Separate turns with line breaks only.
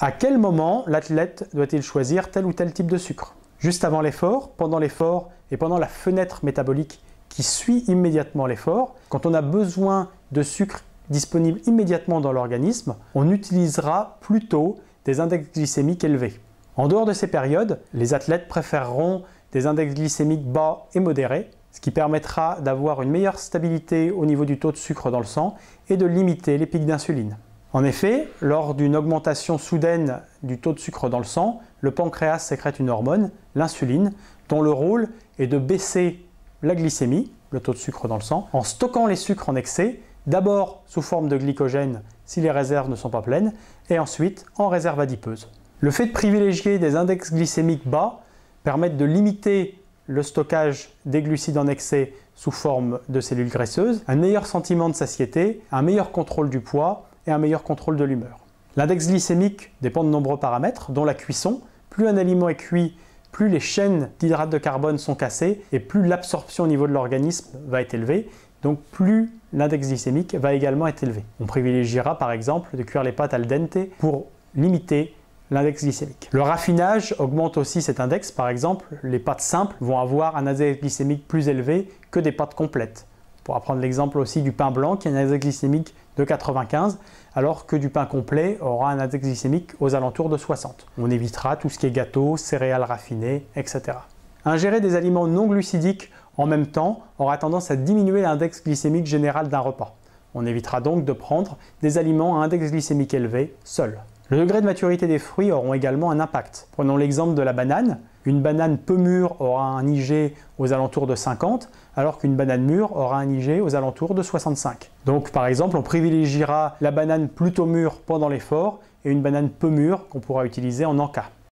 À quel moment l'athlète doit-il choisir tel ou tel type de sucre? Juste avant l'effort, pendant l'effort et pendant la fenêtre métabolique qui suit immédiatement l'effort. Quand on a besoin de sucre disponible immédiatement dans l'organisme, on utilisera plutôt des index glycémiques élevés. En dehors de ces périodes, les athlètes préféreront des index glycémiques bas et modérés, ce qui permettra d'avoir une meilleure stabilité au niveau du taux de sucre dans le sang et de limiter les pics d'insuline. En effet, lors d'une augmentation soudaine du taux de sucre dans le sang, le pancréas sécrète une hormone, l'insuline, dont le rôle est de baisser la glycémie, le taux de sucre dans le sang, en stockant les sucres en excès, d'abord sous forme de glycogène si les réserves ne sont pas pleines, et ensuite en réserve adipeuse. Le fait de privilégier des index glycémiques bas permet de limiter le stockage des glucides en excès sous forme de cellules graisseuses, un meilleur sentiment de satiété, un meilleur contrôle du poids et un meilleur contrôle de l'humeur. L'index glycémique dépend de nombreux paramètres, dont la cuisson. Plus un aliment est cuit, plus les chaînes d'hydrates de carbone sont cassées et plus l'absorption au niveau de l'organisme va être élevée, donc plus l'index glycémique va également être élevé. On privilégiera par exemple de cuire les pâtes al dente pour limiter l'index glycémique. Le raffinage augmente aussi cet index. Par exemple, les pâtes simples vont avoir un index glycémique plus élevé que des pâtes complètes. On pourra prendre l'exemple aussi du pain blanc qui a un index glycémique de 95, alors que du pain complet aura un index glycémique aux alentours de 60. On évitera tout ce qui est gâteau, céréales raffinées, etc. Ingérer des aliments non glucidiques en même temps aura tendance à diminuer l'index glycémique général d'un repas. On évitera donc de prendre des aliments à index glycémique élevé seuls. Le degré de maturité des fruits auront également un impact. Prenons l'exemple de la banane. Une banane peu mûre aura un IG aux alentours de 50, alors qu'une banane mûre aura un IG aux alentours de 65. Donc par exemple, on privilégiera la banane plutôt mûre pendant l'effort et une banane peu mûre qu'on pourra utiliser en encas.